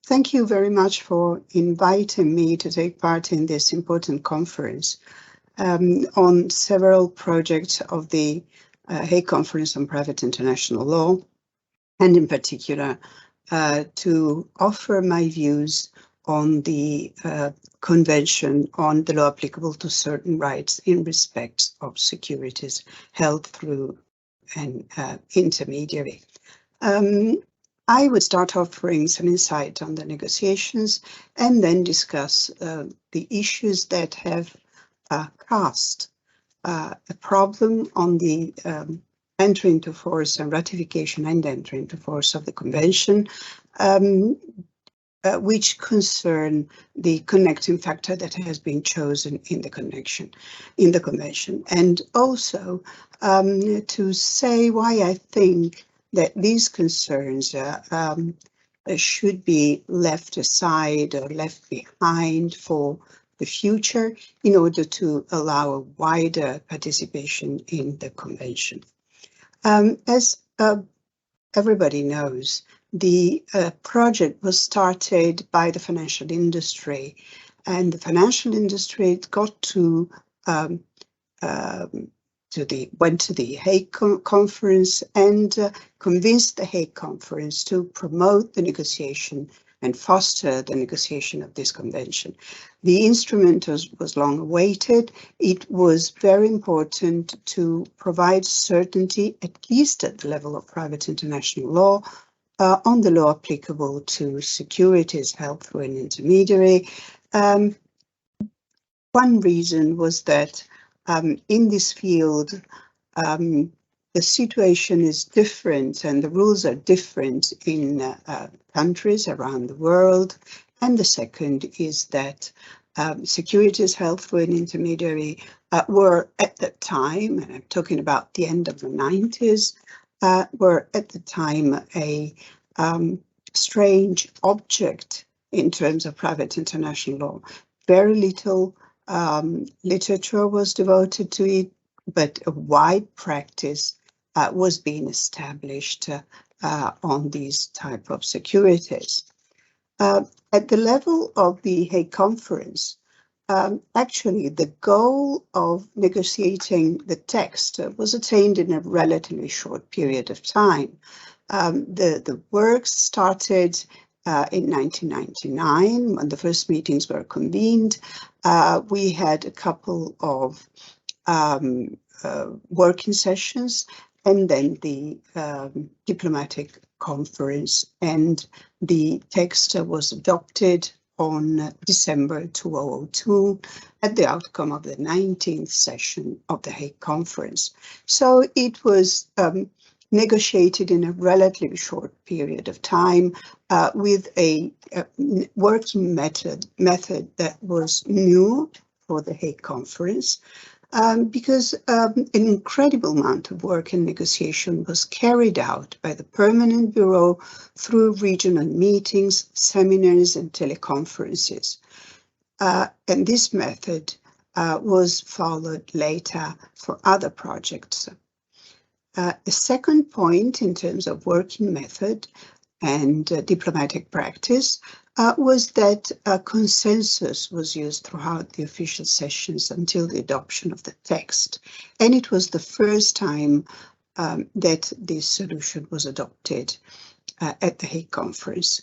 Thank you very much for inviting me to take part in this important conference on several projects of the Hague Conference on Private International Law, and in particular to offer my views on the Convention on the law applicable to certain rights in respect of securities held through an intermediary. I would start offering some insight on the negotiations and then discuss the issues that have cast a problem on the entry into force and ratification and entry into force of the Convention, which concern the connecting factor that has been chosen in the Convention, and also to say why I think that these concerns should be left aside or left behind for the future in order to allow a wider participation in the Convention. As everybody knows, the project was started by the financial industry, and the financial industry got to went to the Hague Conference and convinced the Hague Conference to promote the negotiation and foster the negotiation of this convention. The instrument was long awaited. It was very important to provide certainty, at least at the level of private international law, on the law applicable to securities held through an intermediary. One reason was that in this field, the situation is different and the rules are different in countries around the world. And the second is that securities held through an intermediary were at that time, and I'm talking about the end of the 90s, were at the time a strange object in terms of private international law. Very little literature was devoted to it, but a wide practice was being established on these type of securities. At the level of the Hague Conference, actually the goal of negotiating the text was attained in a relatively short period of time. The work started in 1999, when the first meetings were convened. We had a couple of working sessions, and then the diplomatic conference, and the text was adopted on December 2002 at the outcome of the 19th session of the Hague Conference. So it was negotiated in a relatively short period of time with a working method that was new for the Hague Conference, because an incredible amount of work and negotiation was carried out by the Permanent Bureau through regional meetings, seminars, and teleconferences. And this method was followed later for other projects. The second point in terms of working method and diplomatic practice was that a consensus was used throughout the official sessions until the adoption of the text. And it was the first time that this solution was adopted at the Hague Conference.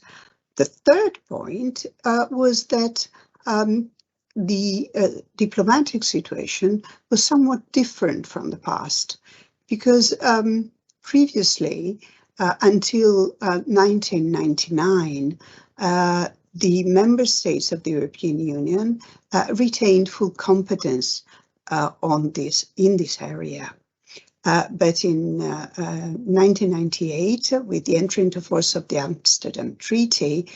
The third point was that the diplomatic situation was somewhat different from the past, because previously, until 1999, the member states of the European Union retained full competence in this area. But in 1998, with the entry into force of the Amsterdam Treaty,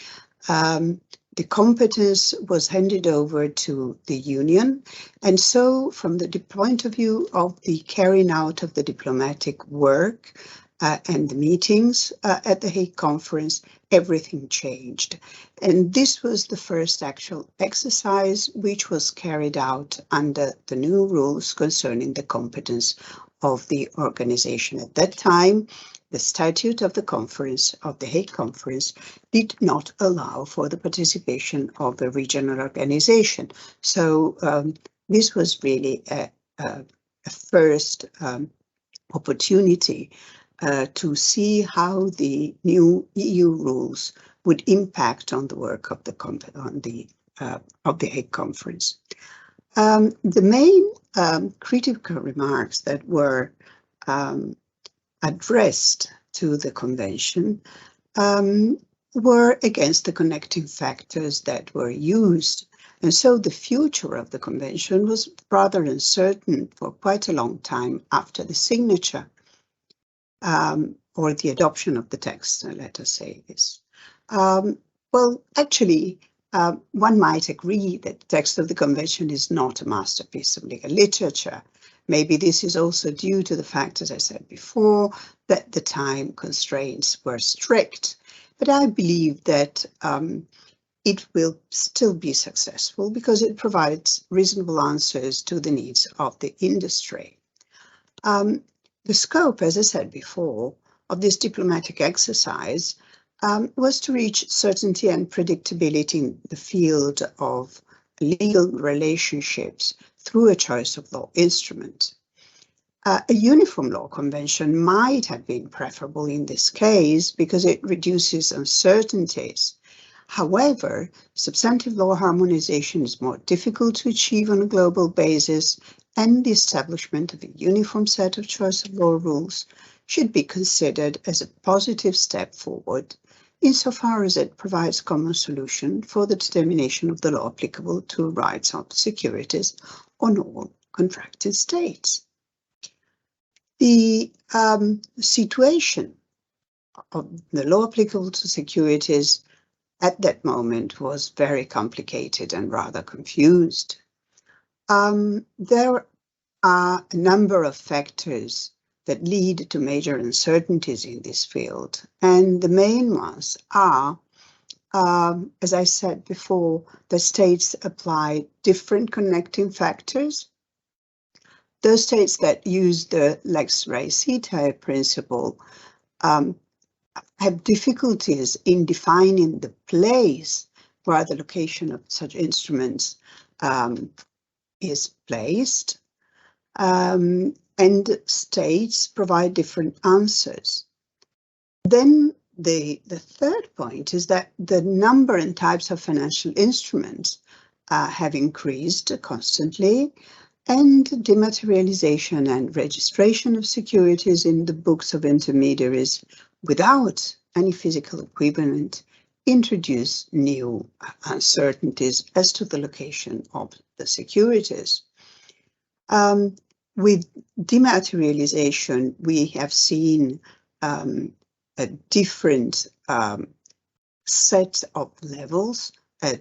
the competence was handed over to the Union. And so from the point of view of the carrying out of the diplomatic work and the meetings at the Hague Conference, everything changed. And this was the first actual exercise which was carried out under the new rules concerning the competence of the organization. At that time, the statute of the conference, of the Hague Conference, did not allow for the participation of the regional organization. So this was really a first opportunity to see how the new EU rules would impact on the work of the Hague Conference. The main critical remarks that were addressed to the convention were against the connecting factors that were used. And so the future of the convention was rather uncertain for quite a long time after the signature or the adoption of the text, let us say this. Well, actually, one might agree that the text of the convention is not a masterpiece of legal literature. Maybe this is also due to the fact, as I said before, that the time constraints were strict. But I believe that it will still be successful because it provides reasonable answers to the needs of the industry. The scope, as I said before, of this diplomatic exercise was to reach certainty and predictability in the field of legal relationships through a choice of law instrument. A uniform law convention might have been preferable in this case because it reduces uncertainties. However, substantive law harmonization is more difficult to achieve on a global basis, and the establishment of a uniform set of choice of law rules should be considered as a positive step forward, insofar as it provides common solution for the determination of the law applicable to rights of securities on all contracting states. The situation of the law applicable to securities at that moment was very complicated and rather confused. There are a number of factors that lead to major uncertainties in this field, and the main ones are, as I said before, the states apply different connecting factors. Those states that use the lex recita principle have difficulties in defining the place where the location of such instruments is placed, and states provide different answers. Then the third point is that the number and types of financial instruments have increased constantly, and dematerialization and registration of securities in the books of intermediaries without any physical equivalent introduce new uncertainties as to the location of the securities. With dematerialization, we have seen a different set of levels, a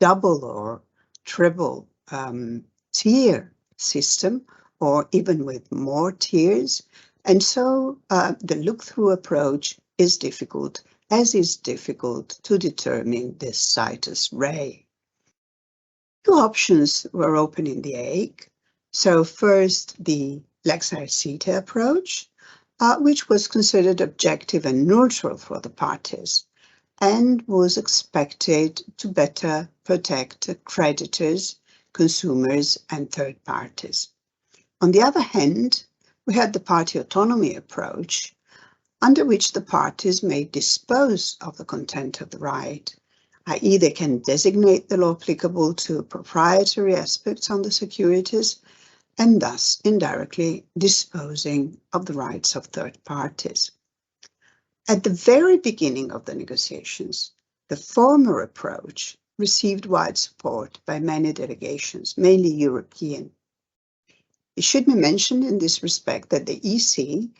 double or triple tier system, or even with more tiers. And so the look-through approach is difficult, as is difficult to determine this situs ray. Two options were open in the Hague. So first, the lex recita approach, which was considered objective and neutral for the parties, and was expected to better protect creditors, consumers, and third parties. On the other hand, we had the party autonomy approach, under which the parties may dispose of the content of the right, i.e. they can designate the law applicable to proprietary aspects on the securities, and thus indirectly disposing of the rights of third parties. At the very beginning of the negotiations, the former approach received wide support by many delegations, mainly European. It should be mentioned in this respect that the EC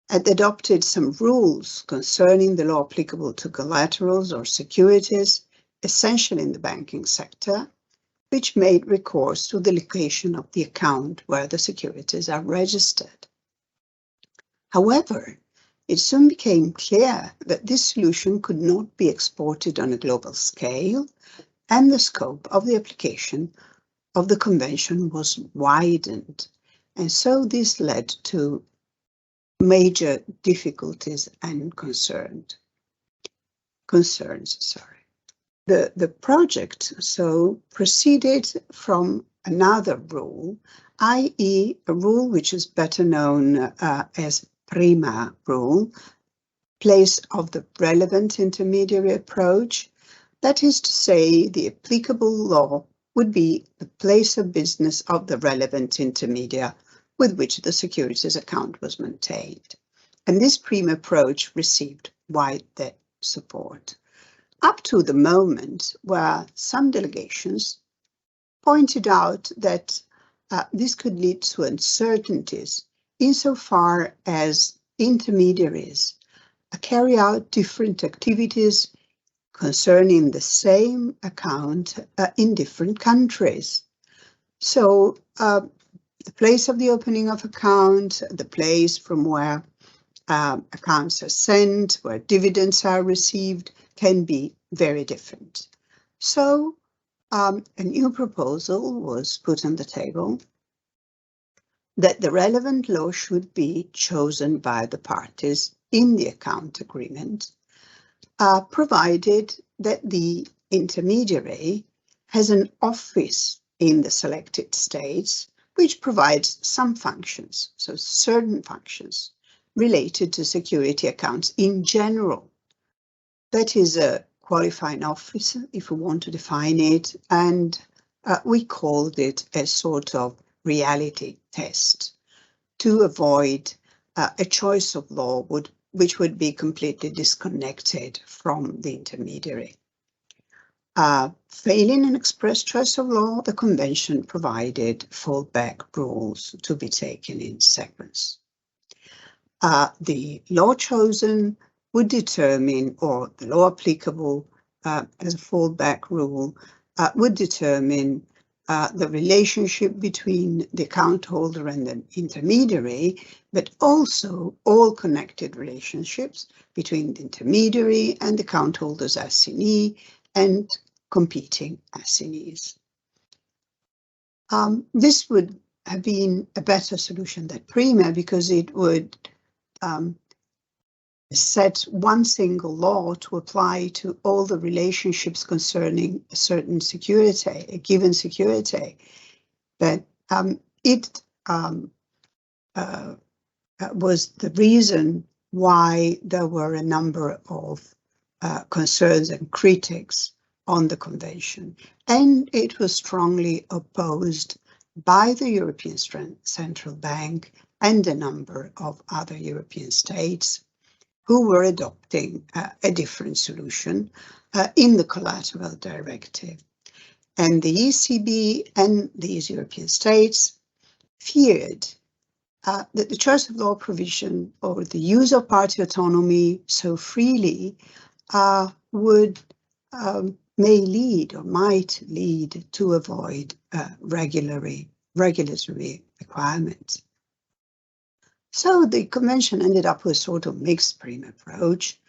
had adopted some rules concerning the law applicable to collaterals or securities, essential in the banking sector, which made recourse to the location of the account where the securities are registered. However, it soon became clear that this solution could not be exported on a global scale, and the scope of the application of the Convention was widened, and so this led to major difficulties and concerns. The project so proceeded from another rule, i.e. a rule which is better known as prima rule, place of the relevant intermediary approach. That is to say, the applicable law would be the place of business of the relevant intermediary with which the securities account was maintained. And this prima approach received wide support, up to the moment where some delegations pointed out that this could lead to uncertainties insofar as intermediaries carry out different activities concerning the same account in different countries. So the place of the opening of account, the place from where accounts are sent, where dividends are received, can be very different. So a new proposal was put on the table that the relevant law should be chosen by the parties in the account agreement, provided that the intermediary has an office in the selected states which provides some functions, so certain functions related to security accounts in general. That is a qualifying officer, if we want to define it, and we called it a sort of reality test to avoid a choice of law which would be completely disconnected from the intermediary. Failing an express choice of law, the Convention provided fallback rules to be taken in sequence. The law chosen would determine, or the law applicable as a fallback rule, would determine the relationship between the account holder and the intermediary, but also all connected relationships between the intermediary and the account holder's assignee and competing assignees. This would have been a better solution than prima, because it would set one single law to apply to all the relationships concerning a certain security, a given security. But it was the reason why there were a number of concerns and critics on the Convention, and it was strongly opposed by the European Central Bank and a number of other European states who were adopting a different solution in the collateral directive. And the ECB and these European states feared that the choice of law provision or the use of party autonomy so freely would may lead or might lead to avoid regulatory requirements. So the Convention ended up with a sort of mixed prima approach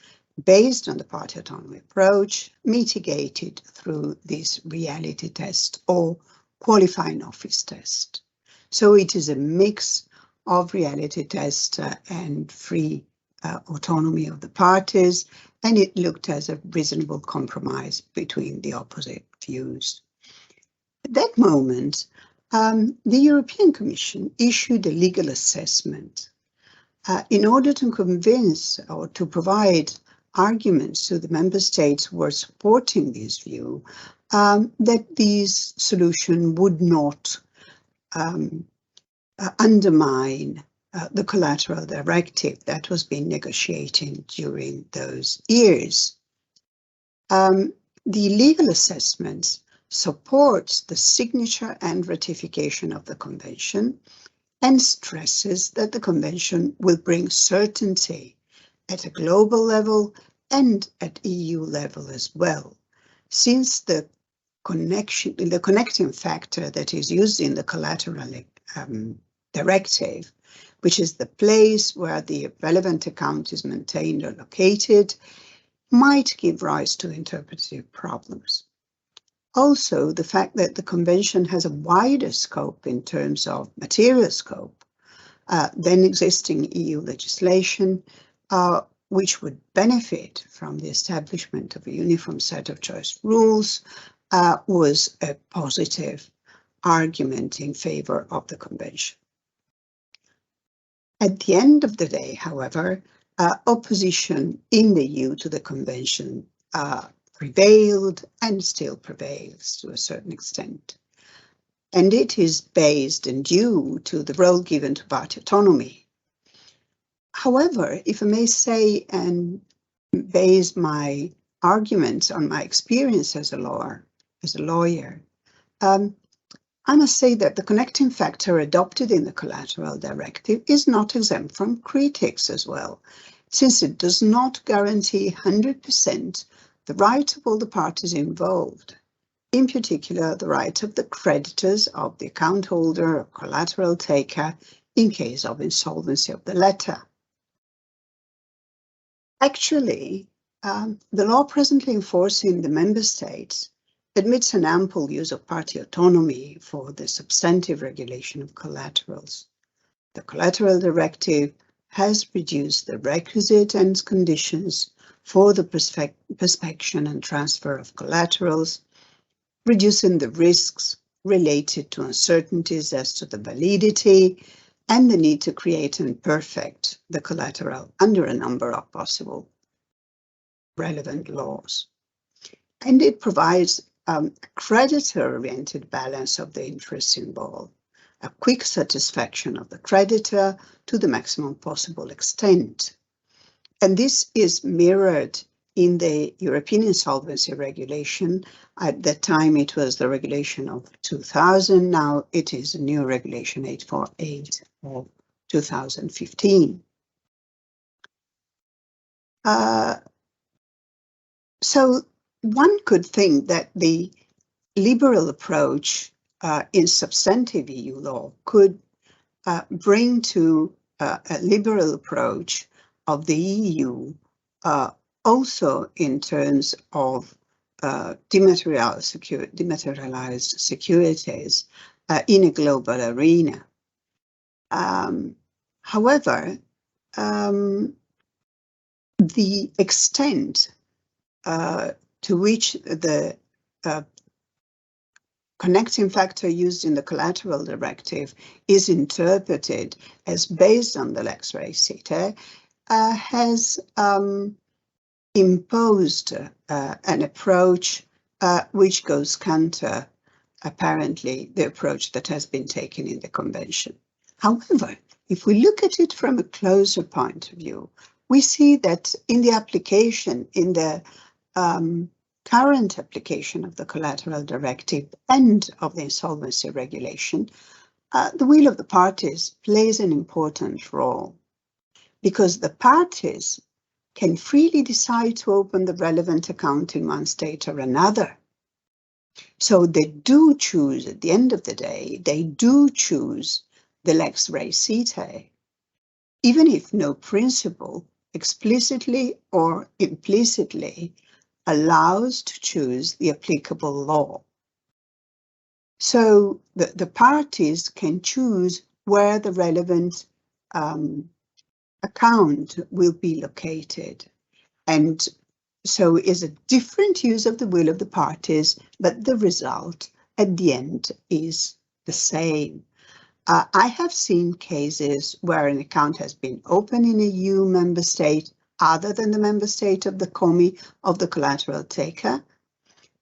based on the party autonomy approach, mitigated through this reality test or qualifying office test. So it is a mix of reality test and free autonomy of the parties, and it looked as a reasonable compromise between the opposite views. At that moment, the European Commission issued a legal assessment in order to convince or to provide arguments to the member states who were supporting this view that this solution would not undermine the collateral directive that was being negotiated during those years. The legal assessment supports the signature and ratification of the Convention and stresses that the Convention will bring certainty at a global level and at EU level as well, since the connecting factor that is used in the collateral directive, which is the place where the relevant account is maintained or located, might give rise to interpretive problems. Also, the fact that the Convention has a wider scope in terms of material scope than existing EU legislation, which would benefit from the establishment of a uniform set of choice rules, was a positive argument in favor of the Convention. At the end of the day, however, opposition in the EU to the Convention prevailed and still prevails to a certain extent. And it is based and due to the role given to party autonomy. However, if I may say and base my arguments on my experience as a lawyer, I must say that the connecting factor adopted in the Collateral Directive is not exempt from critics as well, since it does not guarantee 100% the right of all the parties involved, in particular the right of the creditors of the account holder or collateral taker in case of insolvency of the latter. Actually, the law presently enforcing the member states admits an ample use of party autonomy for the substantive regulation of collaterals. The Collateral Directive has reduced the requisite and conditions for the perspection and transfer of collaterals, reducing the risks related to uncertainties as to the validity and the need to create and perfect the collateral under a number of possible relevant laws. And it provides a creditor-oriented balance of the interests involved, a quick satisfaction of the creditor to the maximum possible extent. And this is mirrored in the European Insolvency Regulation. At that time, it was the regulation of 2000. Now it is a new regulation 848 of 2015. So one could think that the liberal approach in substantive EU law could bring to a liberal approach of the EU also in terms of dematerialized securities in a global arena. However, the extent to which the connecting factor used in the Collateral Directive is interpreted as based on the Lex Res-Ite has imposed an approach which goes counter, apparently, the approach that has been taken in the Convention. However, if we look at it from a closer point of view, we see that in the application, in the current application of the Collateral Directive and of the Insolvency Regulation, the will of the parties plays an important role, because the parties can freely decide to open the relevant account in one state or another. So they do choose, at the end of the day, they do choose the Lex Res-Ite, even if no principle explicitly or implicitly allows to choose the applicable law. So the parties can choose where the relevant account will be located. And so is a different use of the will of the parties, but the result at the end is the same. I have seen cases where an account has been opened in a EU member state other than the member state of the COMI of the collateral taker,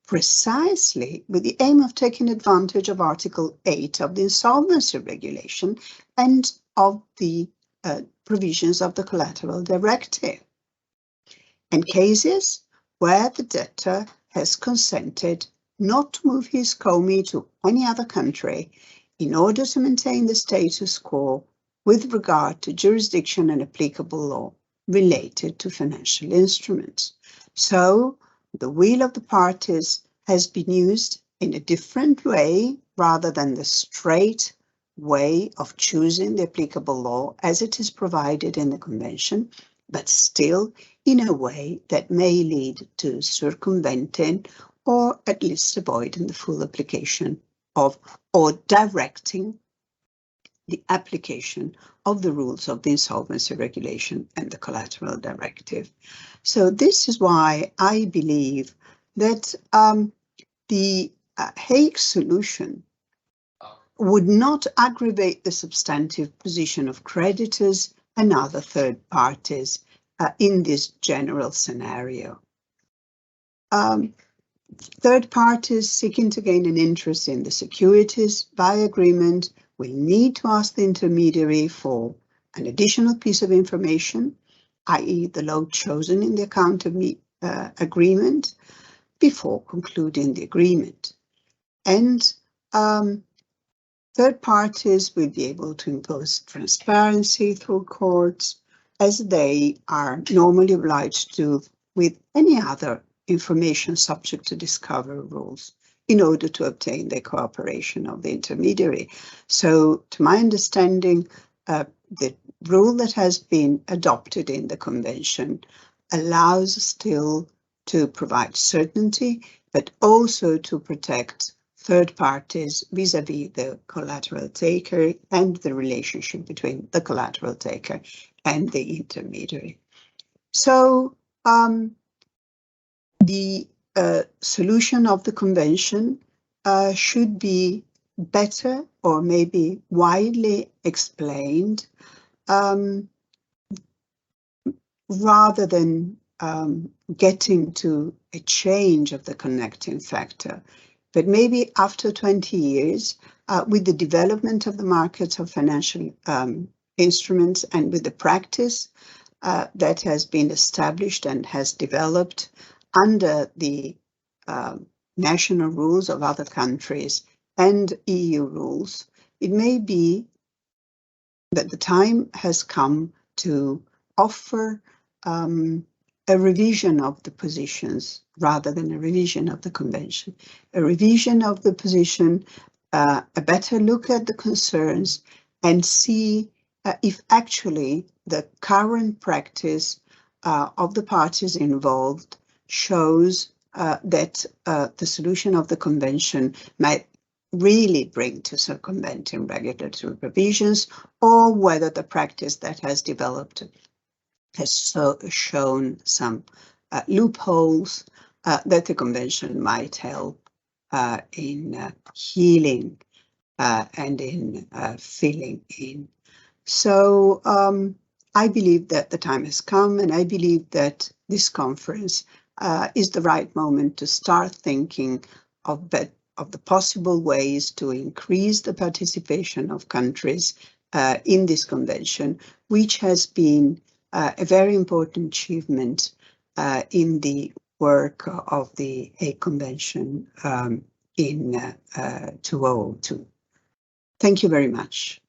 precisely with the aim of taking advantage of Article 8 of the Insolvency Regulation and of the provisions of the Collateral Directive, and cases where the debtor has consented not to move his COMI to any other country in order to maintain the status quo with regard to jurisdiction and applicable law related to financial instruments. So the will of the parties has been used in a different way rather than the straight way of choosing the applicable law as it is provided in the Convention, but still in a way that may lead to circumventing or at least avoiding the full application of, or directing the application of the rules of the insolvency regulation and the collateral directive. So this is why I believe that the Hague solution would not aggravate the substantive position of creditors and other third parties in this general scenario. Third parties seeking to gain an interest in the securities by agreement will need to ask the intermediary for an additional piece of information, i.e. the load chosen in the account of agreement, before concluding the agreement. And third parties will be able to impose transparency through courts, as they are normally obliged to with any other information subject to discovery rules, in order to obtain the cooperation of the intermediary. So, to my understanding, the rule that has been adopted in the Convention allows still to provide certainty, but also to protect third parties vis-à-vis the collateral taker and the relationship between the collateral taker and the intermediary. So the solution of the Convention should be better or maybe widely explained rather than getting to a change of the connecting factor. But maybe after 20 years, with the development of the markets of financial instruments and with the practice that has been established and has developed under the national rules of other countries and EU rules, it may be that the time has come to offer a revision of the positions rather than a revision of the Convention. A revision of the position, a better look at the concerns, and see if actually the current practice of the parties involved shows that the solution of the Convention might really bring to circumventing regulatory provisions, or whether the practice that has developed has shown some loopholes that the Convention might help in healing and in filling in. So I believe that the time has come, and I believe that this conference is the right moment to start thinking of the possible ways to increase the participation of countries in this convention, which has been a very important achievement in the work of the Hague Convention in 2002. Thank you very much.